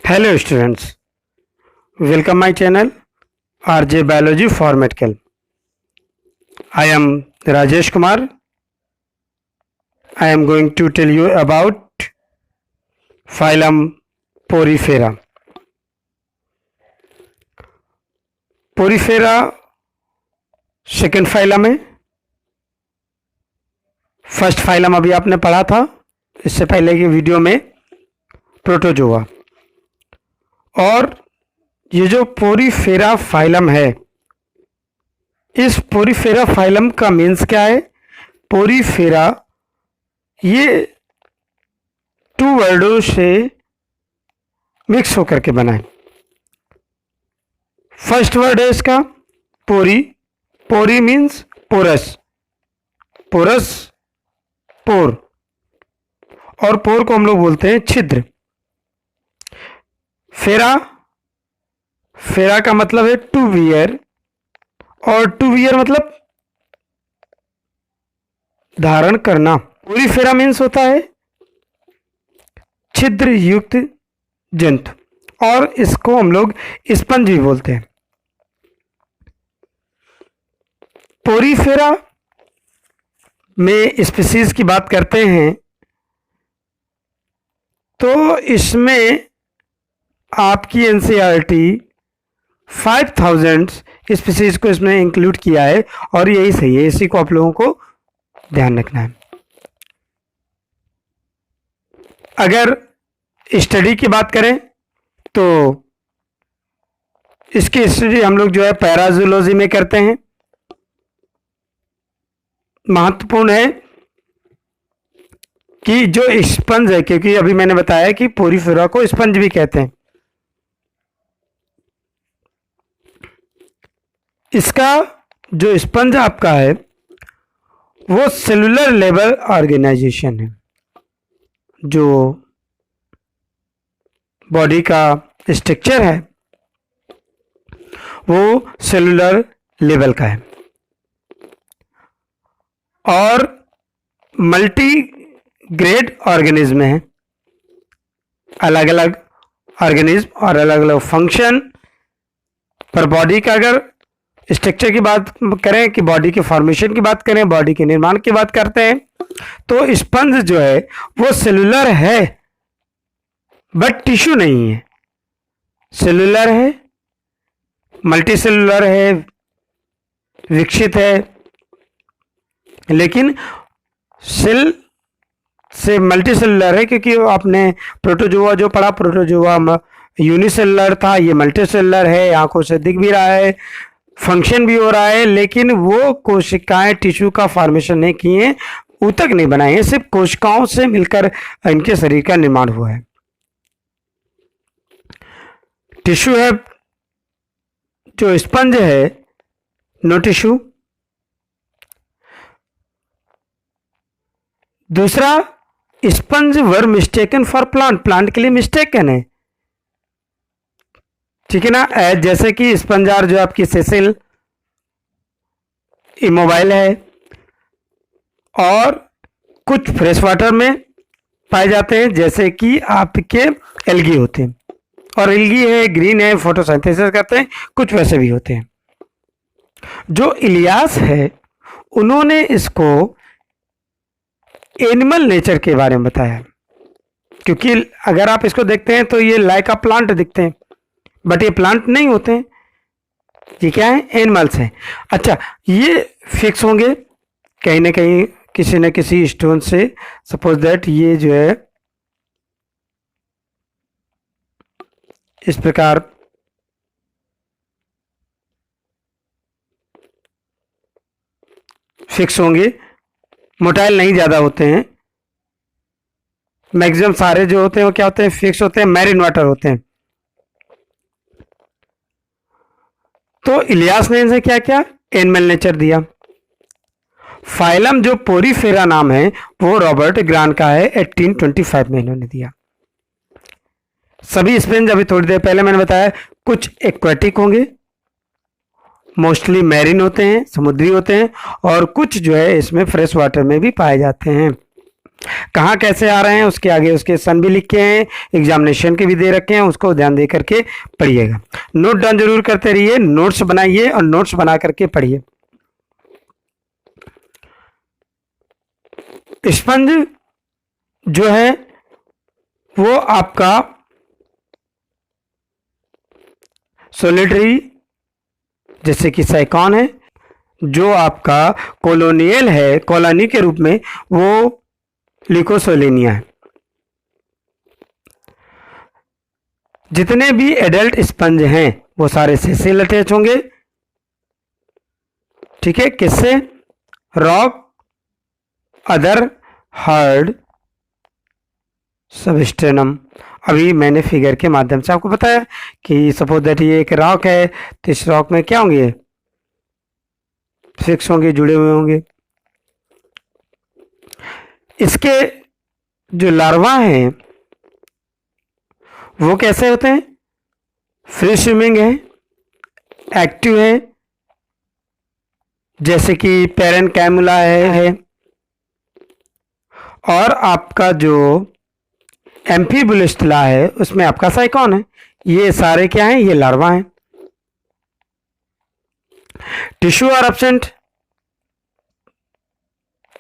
Hello students, welcome my channel RJ Biology for Medical. I am Rajesh Kumar. I am going to tell you about phylum Porifera. Porifera second phylum है. First phylum अभी आपने पढ़ा था इससे पहले की video में, protozoa. और ये जो पोरीफेरा फाइलम है, इस पोरीफेरा फाइलम का मीन्स क्या है? पोरीफेरा ये टू वर्डों से मिक्स होकर के बना है. फर्स्ट वर्ड है इसका पोरी. पोरी मीन्स पोरस. पोरस पोर, और पोर को हम लोग बोलते हैं छिद्र. फेरा, फेरा का मतलब है टू वियर, और टू वियर मतलब धारण करना. पूरी फेरा मीन्स होता है छिद्र युक्त जंतु, और इसको हम लोग स्पंज भी बोलते हैं. पोरीफेरा में स्पीसीज की बात करते हैं तो इसमें आपकी एनसीईआरटी 5000 स्पीसीज को इसमें इंक्लूड किया है, और यही सही है. इसी को आप लोगों को ध्यान रखना है. अगर स्टडी की बात करें तो इसकी स्टडी हम लोग जो है पैराजूलॉजी में करते हैं. महत्वपूर्ण है कि जो स्पंज है, क्योंकि अभी मैंने बताया कि पोरीफेरा को स्पंज भी कहते हैं. इसका जो स्पंज आपका है वो सेलुलर लेवल ऑर्गेनाइजेशन है. जो बॉडी का स्ट्रक्चर है वो सेलुलर लेवल का है, और मल्टी ग्रेड ऑर्गेनिज्म है. अलग अलग ऑर्गेनिज्म और अलग अलग फंक्शन. पर बॉडी का अगर स्ट्रक्चर की बात करें, कि बॉडी के फॉर्मेशन की बात करें, बॉडी के निर्माण की बात करते हैं, तो स्पंज जो है वो सेलुलर है बट टिश्यू नहीं है. सेलुलर है, मल्टी सेलुलर है, विकसित है, लेकिन सेल से मल्टी सेलुलर है. क्योंकि आपने प्रोटोजोआ जो पढ़ा, प्रोटोजोआ यूनिसेलुलर था, ये मल्टी सेलुलर है. आंखों से दिख भी रहा है, फंक्शन भी हो रहा है, लेकिन वो कोशिकाएं टिश्यू का फॉर्मेशन नहीं किए, ऊतक नहीं बनाए हैं. सिर्फ कोशिकाओं से मिलकर इनके शरीर का निर्माण हुआ है. टिश्यू है जो स्पंज है, नो टिश्यू. दूसरा, sponge were mistaken for plant. Plant के लिए मिस्टेकन है, ठीक है ना. जैसे कि स्पंजार जो आपकी सेसिल इमोबाइल है, और कुछ फ्रेश वाटर में पाए जाते हैं, जैसे कि आपके एल्गी होते हैं, और एल्गी है ग्रीन है, फोटोसिंथेसिस करते हैं. कुछ वैसे भी होते हैं. जो इलियास है उन्होंने इसको एनिमल नेचर के बारे में बताया, क्योंकि अगर आप इसको देखते हैं तो ये लाइक अ प्लांट दिखते हैं, बट ये प्लांट नहीं होते हैं. ये क्या है? एनिमल्स हैं. अच्छा, ये फिक्स होंगे कहीं ना कहीं किसी न किसी स्टोन से. सपोज दैट ये जो है इस प्रकार फिक्स होंगे. मोटाइल नहीं ज्यादा होते हैं. मैक्सिमम सारे जो होते हैं वो क्या होते हैं? फिक्स होते हैं, मैरिन वाटर होते हैं. तो इलियास ने इनसे क्या क्या एनिमल नेचर दिया. फाइलम जो पोरीफेरा नाम है वो रॉबर्ट ग्रान का है, 1825 में इन्होंने दिया. सभी स्पेंज अभी थोड़ी देर पहले मैंने बताया कुछ एक्वेटिक होंगे, मोस्टली मैरिन होते हैं, समुद्री होते हैं, और कुछ जो है इसमें फ्रेश वाटर में भी पाए जाते हैं. कहाँ कैसे आ रहे हैं उसके आगे उसके सन भी लिखे हैं, एग्जामिनेशन के भी दे रखे हैं, उसको ध्यान दे करके पढ़िएगा। नोट डाउन जरूर करते रहिए, नोट्स बनाइए और नोट्स बना करके पढ़िए। स्पंज जो है वो आपका सोलिटरी जैसे कि साइकॉन है, जो आपका कोलोनियल है, कॉलोनी के रूप में वो लिकोसोलिनिया है। जितने भी एडल्ट स्पंज हैं वो सारे सेसेल अटैच होंगे, ठीक है, किससे? Rock, other hard substance. अभी मैंने फिगर के माध्यम से आपको बताया कि सपोज दैट ये एक रॉक है, तो इस रॉक में क्या होंगे? फिक्स होंगे, जुड़े हुए होंगे। इसके जो लार्वा हैं वो कैसे होते हैं? फ्री स्विमिंग है, एक्टिव है, जैसे कि पैरेनकाइमुला है। और आपका जो एम्फीबुलिस्टला है उसमें आपका साइकॉन है। ये सारे क्या हैं? ये लार्वा हैं। टिश्यू आर एब्सेंट,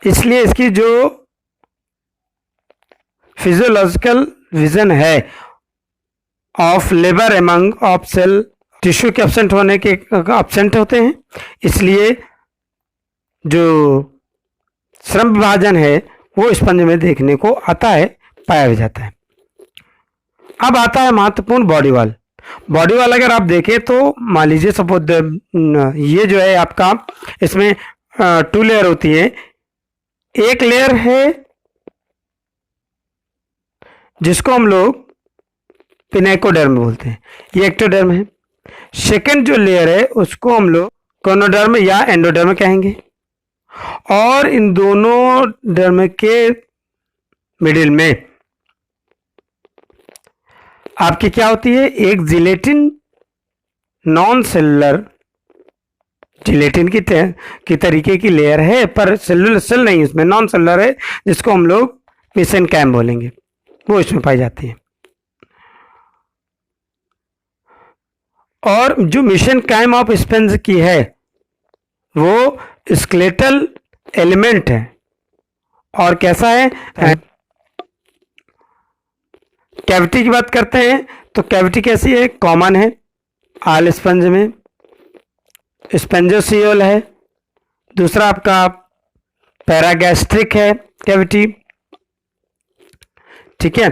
इसलिए इसकी जो फिजियोलॉजिकल विजन है of labour among of cell, tissue के एब्सेंट होने के एब्सेंट होते हैं, इसलिए जो श्रम विभाजन है वो स्पंज में देखने को आता है, पाया भी जाता है। अब आता है महत्वपूर्ण बॉडी वॉल। बॉडी वॉल अगर आप देखें तो मान लीजिए सपोज ये जो है आपका, इसमें 2 लेयर होती है। एक लेयर है जिसको हम लोग पिनेकोडर्म बोलते हैं, ये एक्टोडर्म है। सेकंड जो लेयर है उसको हम लोग कोनोडर्म या एंडोडर्म कहेंगे। और इन दोनों डर्म के मिडिल में आपकी क्या होती है? एक जिलेटिन नॉन सेलुलर, जिलेटिन की तरीके की लेयर है, पर सेलुलर सेल नहीं, इसमें नॉन सेलुलर है, जिसको हम लोग मेसेनकाइम बोलेंगे, वो इसमें पाई जाती है। और जो मेसेनकाइम ऑफ स्पंज की है वो स्केलेटल एलिमेंट है। और कैसा है? कैविटी की बात करते हैं तो कैविटी कैसी है? कॉमन है आल स्पंज में। स्पंजोसियोल है। दूसरा आपका पैरागैस्ट्रिक है कैविटी, ठीक है।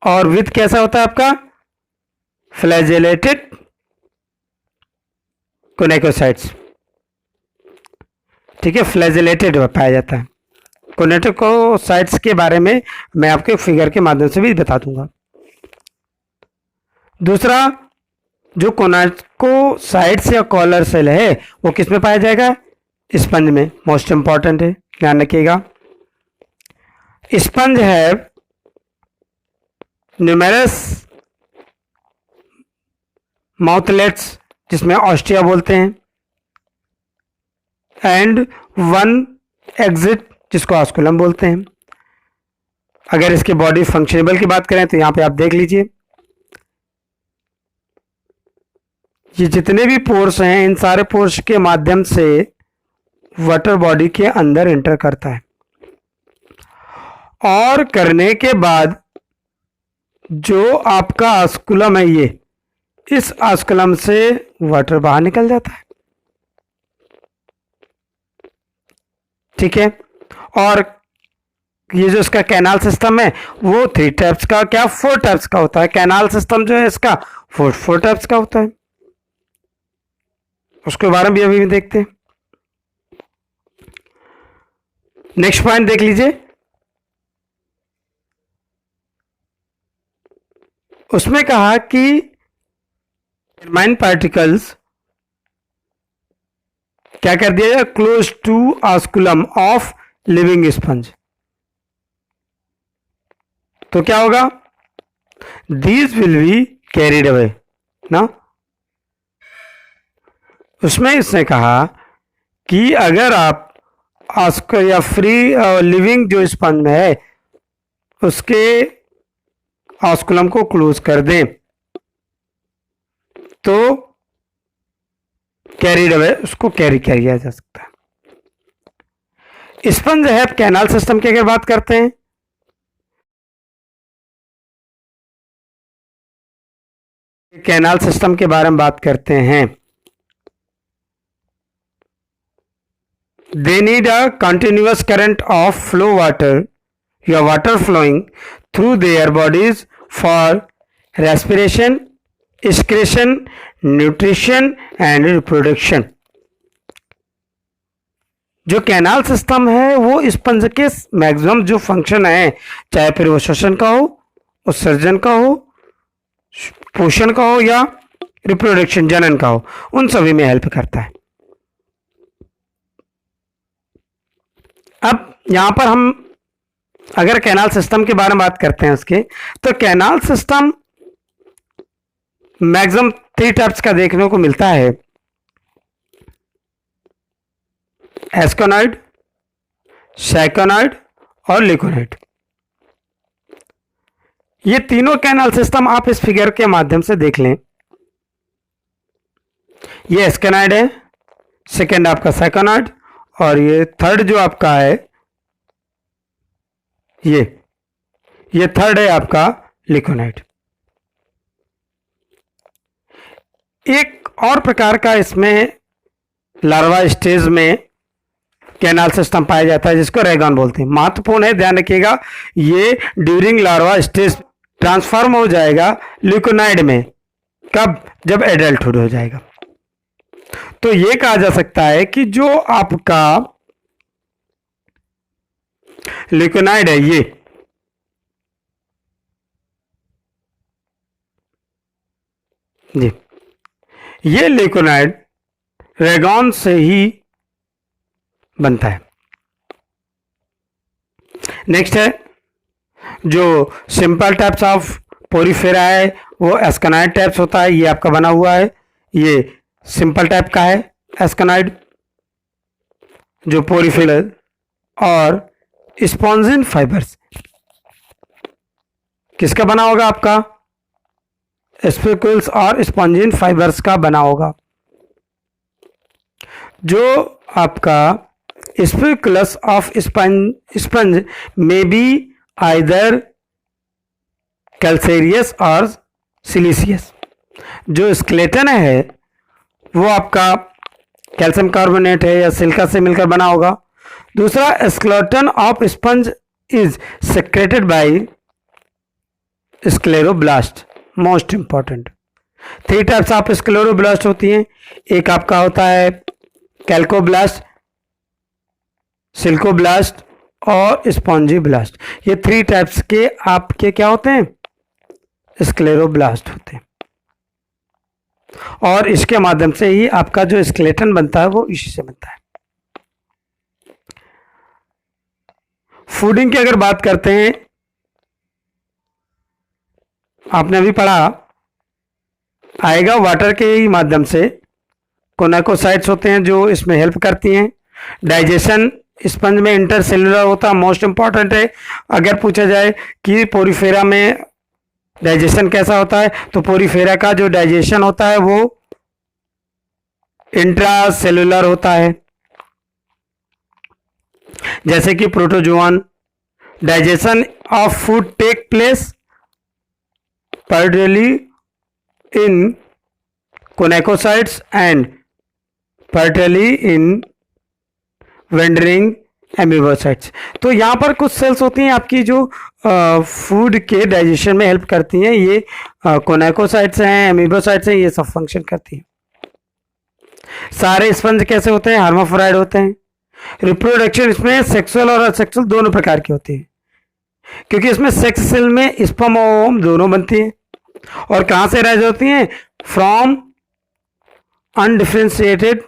और विथ कैसा होता है आपका? फ्लैजेलेटेड कोनेकोसाइट्स, ठीक है, फ्लैजेलेटेड पाया जाता है। कोनेकोसाइट्स के बारे में मैं आपके फिगर के माध्यम से भी बता दूंगा। दूसरा जो कोनेकोसाइट्स या कॉलर सेल है वो किस में पाया जाएगा? स्पंज में। मोस्ट इंपॉर्टेंट है, ध्यान रखिएगा। स्पंज हैव न्यूमेरस माउथलेट्स, जिसमें ऑस्टिया बोलते हैं, एंड वन एग्जिट, जिसको ऑस्कुलम बोलते हैं। अगर इसके बॉडी फंक्शनेबल की बात करें तो यहां पे आप देख लीजिए, ये जितने भी पोर्स हैं इन सारे पोर्स के माध्यम से वाटर बॉडी के अंदर एंटर करता है, और करने के बाद जो आपका ऑस्कुलम है, ये इस ऑस्कुलम से वाटर बाहर निकल जाता है, ठीक है। और ये जो इसका कैनाल सिस्टम है वो 3 टाइप्स का, क्या 4 टाइप्स का होता है। कैनाल सिस्टम जो है इसका 4 टाइप्स का होता है, उसके बारे में भी अभी देखते हैं। नेक्स्ट पॉइंट देख लीजिए, उसमें कहा कि माइन पार्टिकल्स क्या कर दिया जाए? Close to osculum of living sponge. तो क्या होगा? These will be carried away ना। उसमें इसने कहा कि अगर आप ऑस्कुलम या फ्री लिविंग जो स्पंज में है उसके ऑस्कुलम को क्लोज कर दें तो कैरीड अवे, उसको कैरी किया जा सकता है। स्पंज है कैनाल सिस्टम की अगर बात करते हैं, कैनाल सिस्टम के बारे में बात करते हैं, they need a continuous current of flow water या water flowing through their bodies for respiration, excretion, nutrition and reproduction। जो कैनाल सिस्टम है वो स्पंज के मैक्सिमम जो फंक्शन है, चाहे फिर वो श्वसन का हो, उत्सर्जन का हो, पोषण का हो या रिप्रोडक्शन जनन का हो, उन सभी में हेल्प करता है। अब यहां पर हम अगर कैनाल सिस्टम के बारे में बात करते हैं उसके, तो कैनाल सिस्टम मैक्सिमम 3 टाइप्स का देखने को मिलता है, एस्कोनॉइड, साइकोनॉइड और लिकोनॉइड। ये तीनों कैनाल सिस्टम आप इस फिगर के माध्यम से देख लें। ये एस्कोनॉइड है, सेकंड आपका साइकोनॉइड और ये थर्ड जो आपका है ये थर्ड है आपका लिकोनॉइड। एक और प्रकार का इसमें लार्वा स्टेज में कैनाल सिस्टम पाया जाता है जिसको रेगॉन बोलते हैं। महत्वपूर्ण है, ध्यान रखिएगा, ये ड्यूरिंग लार्वा स्टेज ट्रांसफॉर्म हो जाएगा लिकोनॉइड में। कब? जब एडल्टहुड हो जाएगा। तो ये कहा जा सकता है कि जो आपका लिकोनॉइड है ये लिकोनॉइड रेगॉन से ही बनता है। नेक्स्ट है जो सिंपल टाइप्स ऑफ पोरीफेरा है वो एस्कोनॉइड टाइप्स होता है। ये आपका बना हुआ है, ये सिंपल टाइप का है एस्कोनॉइड जो पोरीफेरल और स्पॉन्जिन फाइबर्स किसका बना होगा? आपका स्पिकुल्स और स्पॉन्जिन फाइबर्स का बना होगा। जो आपका स्पिकुलस ऑफ स्पंज में बी आइदर कैल्सेरियस और सिलिसियस। जो स्केलेटन है वो आपका कैल्शियम कार्बोनेट है या सिलिका से मिलकर बना होगा। दूसरा, skeleton of sponge is secreted bye scleroblast. Most important 3 types of scleroblast होती हैं। एक आपका होता है कैल्कोब्लास्ट, सिल्कोब्लास्ट और स्पॉन्जीब्लास्ट। ये 3 टाइप्स के आपके क्या होते हैं? स्क्लेरोब्लास्ट होते हैं। और इसके माध्यम से ही आपका जो स्केलेटन बनता है वो इसी से बनता है। फूडिंग की अगर बात करते हैं, आपने अभी पढ़ा आएगा, वाटर के ही माध्यम से कोनाकोसाइट्स होते हैं जो इसमें हेल्प करती हैं। डाइजेशन स्पंज में इंटरसेलुलर होता है, मोस्ट इंपॉर्टेंट है। अगर पूछा जाए कि पोरीफेरा में डाइजेशन कैसा होता है, तो पोरीफेरा का जो डाइजेशन होता है वो इंट्रासेलुलर होता है। जैसे कि protozoan digestion of food take place particularly in choanocytes and particularly in wandering amoebocytes. तो यहाँ पर कुछ सेल्स होती हैं आपकी जो फूड के डाइजेशन में हेल्प करती हैं। ये कोनाकोसाइट्स हैं, एमिबोसाइट्स हैं, ये सब फंक्शन करती हैं। सारे स्पंज कैसे होते हैं? हार्माफ्रोडाइट होते हैं। रिप्रोडक्शन इसमें सेक्सुअल और असेक्सुअल दोनों प्रकार की होती है, क्योंकि इसमें सेक्स सेल में स्पर्म और ओवम दोनों बनती हैं। और कहां से राइज होती हैं? From undifferentiated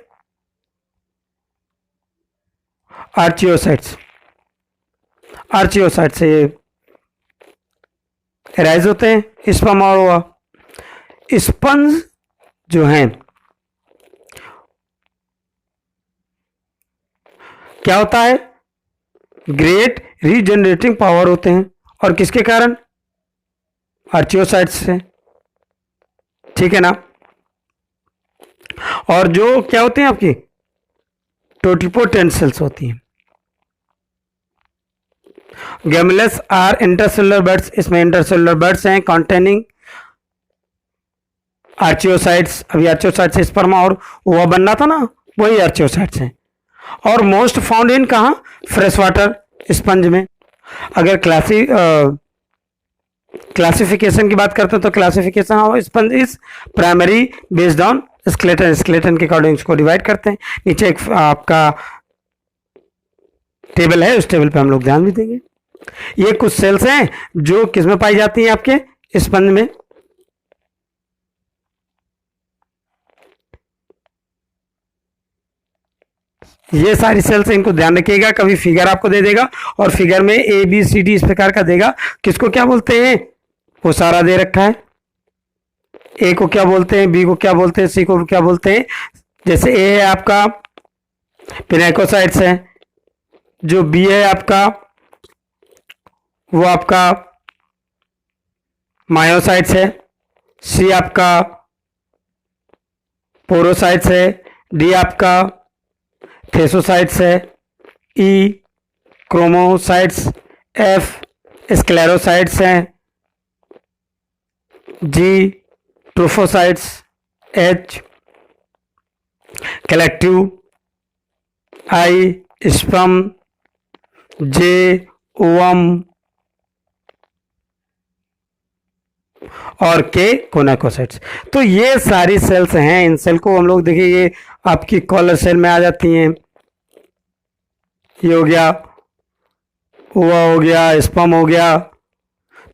आर्चियोसाइट्स। आर्चियोसाइट से ये राइज होते हैं स्पर्म और ओवा। स्पंज जो हैं क्या होता है? ग्रेट रीजनरेटिंग पावर होते हैं और किसके कारण? आर्चियोसाइट्स से, ठीक है ना। और जो क्या होते हैं आपकी टोटिपोटेंट सेल्स होती हैं। गैमेटस आर इंटरसेलुलर बर्ड्स, इसमें इंटरसेलुलर बर्ड्स हैं कॉन्टेनिंग आर्चियोसाइट्स। अभी आर्चियोसाइट्स स्पर्मा और वह बनना था ना, वही आर्चियोसाइट्स हैं। और मोस्ट फाउंड इन कहाँ? फ्रेश वाटर स्पंज में। अगर क्लासिफिकेशन की बात करते हैं तो classification of sponge is primary based on skeleton, skeleton के अकॉर्डिंग इसको डिवाइड करते हैं। नीचे एक आपका टेबल है, उस टेबल पे हम लोग ध्यान भी देंगे। ये कुछ सेल्स हैं जो किसमें पाई जाती हैं? आपके स्पंज में। ये सारी सेल्स इनको ध्यान रखिएगा, कभी फिगर आपको दे देगा और फिगर में ए बी सी डी इस प्रकार का देगा, किसको क्या बोलते हैं वो सारा दे रखा है। ए को क्या बोलते हैं, बी को क्या बोलते हैं, सी को क्या बोलते हैं। जैसे ए है आपका पिनाकोसाइट्स है, जो बी है आपका वो आपका मायोसाइट्स है, सी आपका पोरोसाइट्स है, डी आपका थेसोसाइट्स है, ई क्रोमोसाइट्स, एफ स्क्लेरोसाइट्स हैं, जी ट्रोफोसाइट्स, एच कलेक्टिव, आई स्पर्म, जे ओवम और के कोनाकोसाइट्स। तो ये सारी सेल्स हैं। इन सेल को हम लोग देखिए, ये आपकी कॉलर सेल में आ जाती हैं। ये हो गया, ओवा हो गया, स्पर्म हो गया।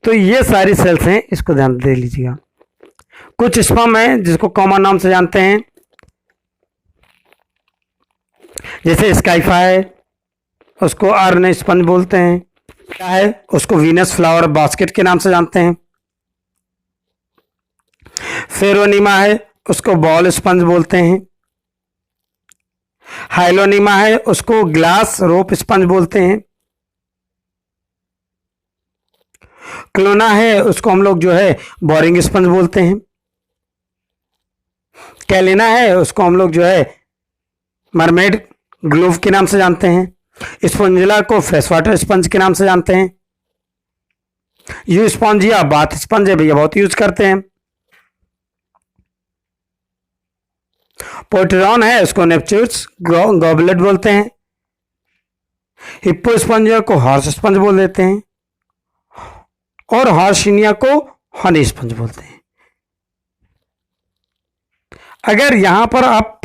तो ये सारी सेल्स हैं, इसको ध्यान दे लीजिएगा। कुछ स्पर्म है जिसको कॉमन नाम से जानते हैं, जैसे स्काइफा है, उसको आर्न स्पंज बोलते हैं। क्या है, उसको वीनस फ्लावर बास्केट के नाम से जानते हैं। फेरोनीमा है, उसको बॉल स्पंज बोलते हैं। हाइलोनीमा है, उसको ग्लास रोप स्पंज बोलते हैं। क्लोना है, उसको हम लोग जो है बोरिंग स्पंज बोलते हैं। कैलिना है, उसको हम लोग जो है मरमेड ग्लोव के नाम से जानते हैं। स्पॉन्जिला को फ्रेश वाटर स्पंज के नाम से जानते हैं। यू स्पॉन्जिया बाथ स्पंज है भैया, बहुत यूज करते हैं। पोइट्रॉन है, उसको नेपच्यूस गॉबलेट बोलते हैं। हिप्पो स्पंजिया को हॉर्स स्पंज बोल देते हैं और हॉर्सिनिया को हनी स्पंज बोलते हैं। अगर यहां पर आप